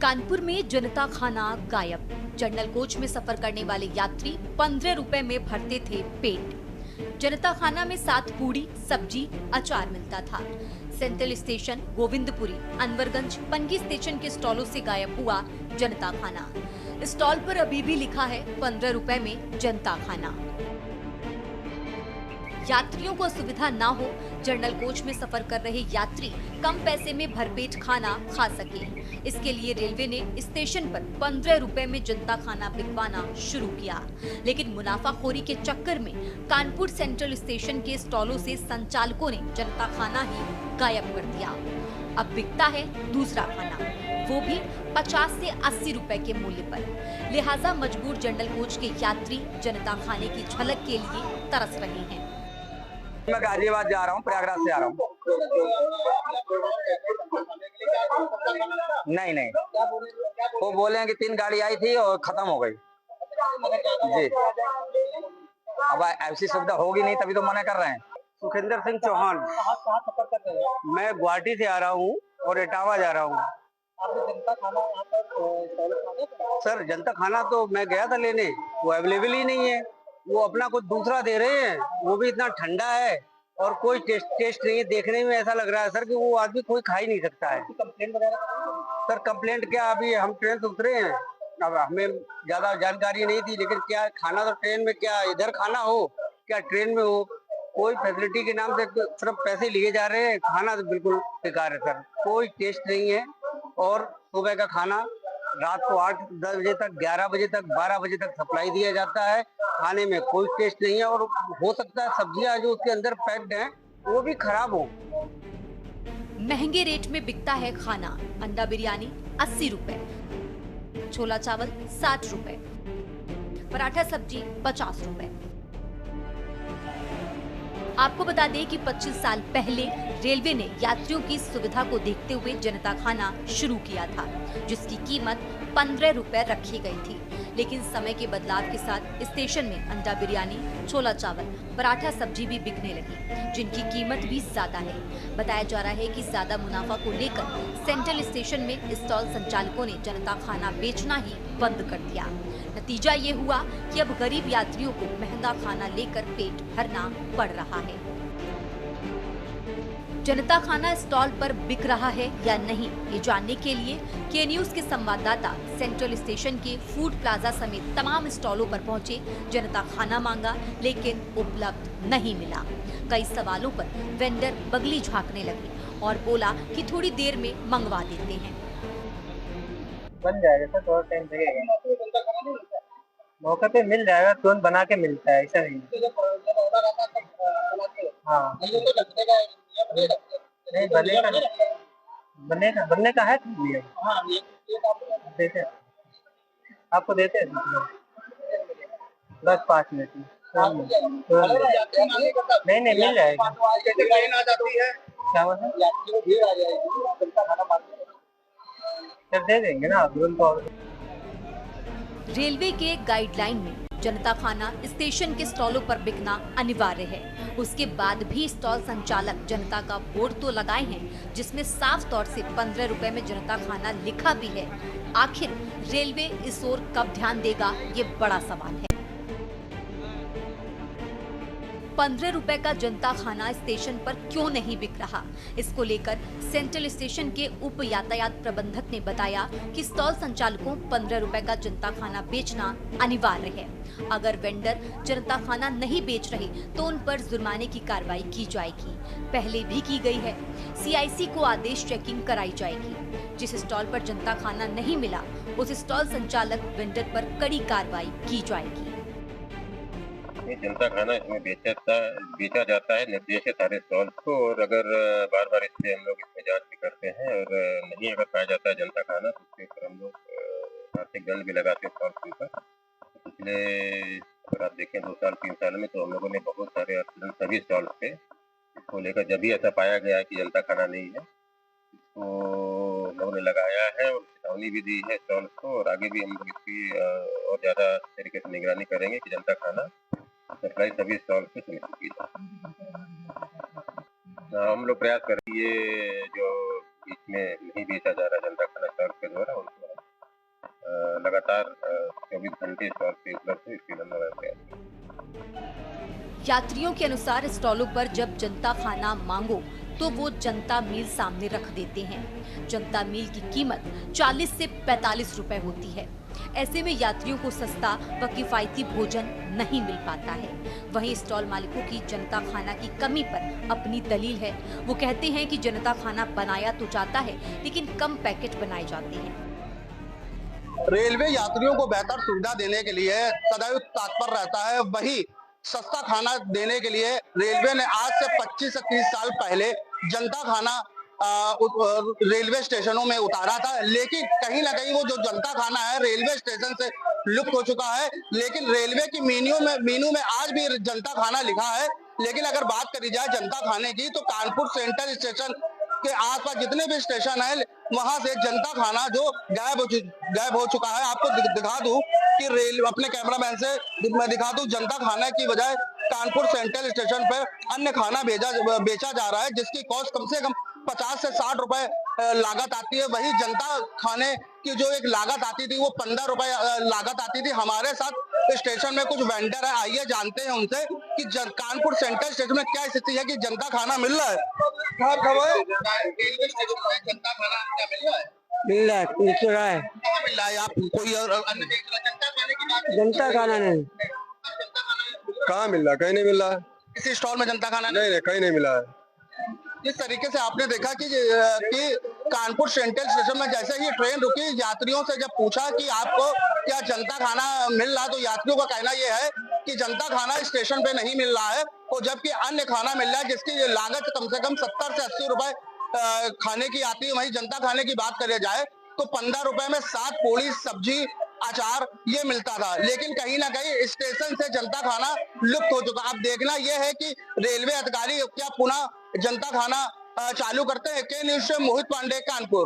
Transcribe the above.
कानपुर में जनता खाना गायब। जनरल कोच में सफर करने वाले यात्री 15 रुपए में भरते थे पेट। जनता खाना में 7 पूड़ी, सब्जी, अचार मिलता था। Central station, Govindpuri, Anwarganj, Panki station के स्टॉलों से गायब हुआ जनता खाना। स्टॉल पर अभी भी लिखा है 15 रुपए में जनता खाना। यात्रियों को असुविधा ना हो, जनरल कोच में सफर कर रहे यात्री कम पैसे में भरपेट खाना खा सके, इसके लिए रेलवे ने स्टेशन पर 15 रुपए में जनता खाना बिकवाना शुरू किया। लेकिन मुनाफाखोरी के चक्कर में कानपुर सेंट्रल स्टेशन के स्टॉलों से संचालकों ने जनता खाना ही गायब कर दिया। अब बिकता है दूसरा खाना, वो भी 50 से 80 रुपए के मूल्य पर। लिहाजा मजबूर जनरल कोच के यात्री जनता खाने की झलक के लिए तरस रहे हैं। मैं गाजियाबाद जा रहा हूँ, प्रयागराज से आ रहा हूँ। नहीं नहीं, वो बोले हैं कि 3 गाड़ी आई थी और खत्म हो गई जी। अब ऐसी सुविधा होगी नहीं, तभी तो मना कर रहे हैं। सुखिंदर सिंह चौहान। मैं गुवाहाटी से आ रहा हूँ और इटावा जा रहा हूँ। जनता खाना यहाँ पर सर, जनता खाना तो मैं गया था लेने, वो अवेलेबल ही नहीं है। वो अपना कुछ दूसरा दे रहे हैं, वो भी इतना ठंडा है और कोई टेस्ट नहीं है। देखने में ऐसा लग रहा है सर कि वो आदमी कोई खा ही नहीं सकता है। कंप्लेंट वगैरह सर कंप्लेंट क्या, अभी हम ट्रेन से उतरे हैं, अब हमें ज्यादा जानकारी नहीं थी, लेकिन क्या खाना तो ट्रेन में, क्या इधर खाना हो, क्या ट्रेन में हो, कोई फैसिलिटी के नाम से सिर्फ पैसे लिए जा रहे हैं। खाना तो बिल्कुल बेकार है सर, कोई टेस्ट नहीं है। और सुबह का खाना रात को 8-10 बजे तक, 11 बजे तक, 12 बजे तक सप्लाई दिया जाता है। खाने में कोई टेस्ट नहीं है और हो सकता है सब्जियां जो उसके अंदर पैक्ड हैं वो भी खराब हो। महंगे रेट में बिकता है खाना। अंडा बिरयानी 80 रुपए, छोला चावल 60 रुपए, पराठा सब्जी 50 रुपए। आपको बता दें कि 25 साल पहले रेलवे ने यात्रियों की सुविधा को देखते हुए जनता खाना शुरू किया था, जिसकी कीमत 15 रुपए रखी गई थी। लेकिन समय के बदलाव के साथ स्टेशन में अंडा बिरयानी, छोला चावल, पराठा सब्जी भी बिकने लगी, जिनकी कीमत भी ज्यादा है। बताया जा रहा है कि ज्यादा मुनाफा को लेकर सेंट्रल स्टेशन में स्टॉल संचालकों ने जनता खाना बेचना ही बंद कर दिया। नतीजा ये हुआ कि अब गरीब यात्रियों को महंगा खाना लेकर पेट भरना पड़ रहा है। जनता खाना स्टॉल पर बिक रहा है या नहीं, ये जानने के लिए के न्यूज के संवाददाता सेंट्रल स्टेशन के फूड प्लाजा समेत तमाम स्टॉलों पर पहुंचे। जनता खाना मांगा, लेकिन उपलब्ध नहीं मिला। कई सवालों पर वेंडर बगली झांकने लगे और बोला कि थोड़ी देर में मंगवा देते हैं। बन जाएगा सर, थोड़ा टाइम लगेगा। मौके पे मिल जाएगा, तुरंत बना के मिलता है, ऐसा नहीं। हाँ नहीं, बनने का है देते आपको देते हैं 10-5 मिनट में। नहीं नहीं, मिल जाएगा। क्या हुआ सर, दे देंगे ना तुरंत। रेलवे के गाइडलाइन में जनता खाना स्टेशन के स्टॉलों पर बिकना अनिवार्य है। उसके बाद भी स्टॉल संचालक जनता का बोर्ड तो लगाए हैं, जिसमें साफ तौर से 15 रुपए में जनता खाना लिखा भी है। आखिर रेलवे इस ओर कब ध्यान देगा, ये बड़ा सवाल है। 15 रुपए का जनता खाना स्टेशन पर क्यों नहीं बिक रहा, इसको लेकर सेंट्रल स्टेशन के उप यातायात प्रबंधक ने बताया कि स्टॉल संचालकों 15 रुपए का जनता खाना बेचना अनिवार्य है। अगर वेंडर जनता खाना नहीं बेच रहे तो उन पर जुर्माने की कार्रवाई की जाएगी। पहले भी की गई है। CIC को आदेश चेकिंग कराई जाएगी। जिस स्टॉल पर जनता खाना नहीं मिला, उस स्टॉल संचालक वेंडर पर कड़ी कार्रवाई की जाएगी। जनता खाना इसमें बेचा जाता है निर्देश है सारे स्टॉल को, और अगर बार बार इससे हम लोग इसमें जांच भी करते हैं और नहीं अगर पाया जाता है जनता खाना तो उसके ऊपर हम लोग आर्थिक दंड भी लगाते हैं स्टॉल के ऊपर। पिछले अगर आप देखें 2 साल 3 साल में तो हम लोगों ने बहुत सारे एक्सीडेंट सभी स्टॉल पे इसको लेकर, जब भी ऐसा पाया गया कि जनता खाना नहीं है तो लोगों ने लगाया है और चेतावनी भी दी है स्टॉल को, और आगे भी हम लोग इसकी और ज्यादा तरीके से निगरानी करेंगे कि जनता खाना सप्लाई सभी स्टॉल पे सुनिश्चित की जाए। हम लोग प्रयास करें ये जो इसमें नहीं बेचा जा रहा जनता खाना स्टॉल के द्वारा, उनको लगातार 24 घंटे स्टॉल पे उपलब्ध है। इसके धन्यवाद। यात्रियों के अनुसार स्टॉलों पर जब जनता खाना मांगो तो वो जनता मील सामने रख देते हैं। जनता मील की कीमत 40 से 45 रुपए होती है। ऐसे में यात्रियों को सस्ता व किफायती भोजन नहीं मिल पाता है। वहीं स्टॉल मालिकों की जनता खाना की कमी पर अपनी दलील है। वो कहते हैं कि जनता खाना बनाया तो जाता है, लेकिन कम पैकेट बनाए जाते हैं। रेलवे यात्रियों को बेहतर सुविधा देने के लिए सदैव तत्पर रहता है। वही सस्ता खाना देने के लिए रेलवे ने आज से 25 से 30 साल पहले जनता खाना रेलवे स्टेशनों में उतारा था, लेकिन कहीं ना कहीं वो जो जनता खाना है रेलवे स्टेशन से लुप्त हो चुका है। लेकिन रेलवे की मेन्यू में आज भी जनता खाना लिखा है। लेकिन अगर बात करी जाए जनता खाने की तो कानपुर सेंट्रल स्टेशन के आसपास जितने भी स्टेशन है वहां से जनता खाना जो गायब हो चुका है। आपको दिखा दूं कि रेल अपने कैमरामैन से मैं दिखा दूं, जनता खाना की बजाय कानपुर सेंट्रल स्टेशन पर अन्य खाना बेचा जा रहा है, जिसकी कॉस्ट कम से कम 50 से 60 रुपए लागत आती है। वही जनता खाने की जो एक लागत आती थी वो 15 रुपए लागत आती थी। हमारे साथ स्टेशन में कुछ वेंडर है, आइए जानते हैं उनसे कि कानपुर सेंट्रल स्टेशन में क्या स्थिति है कि जनता खाना मिल रहा है। रेलवे स्टेशन में जनता खाना क्या मिल रहा है? मिल रहा है, मिल रहा है। कहाँ मिल रहा है? आप कोई और अन्य देश का जनता खाने की बात जनता खाना नहीं, कहाँ मिल रहा? कहीं नहीं मिल रहा है। किसी स्टॉल में जनता खाना नहीं, कहीं नहीं मिला है। जिस तरीके से आपने देखा कि कानपुर सेंट्रल स्टेशन में जैसे ही ट्रेन रुकी, यात्रियों से जब पूछा कि आपको क्या जनता खाना मिल रहा है, तो यात्रियों का कहना यह है कि जनता खाना स्टेशन पे नहीं मिल रहा है, और जबकि अन्य खाना मिल रहा है जिसकी लागत कम से कम 70 से 80 रुपए खाने की आती है। वहीं जनता खाने की बात करी जाए तो 15 रुपए में 7 पूड़ी, सब्जी, अचार ये मिलता था। लेकिन कहीं ना कहीं स्टेशन से जनता खाना लुप्त हो चुका। अब देखना यह है कि रेलवे अधिकारी क्या पुनः जनता खाना चालू करते हैं। के न्यूज से मोहित पांडे, कानपुर।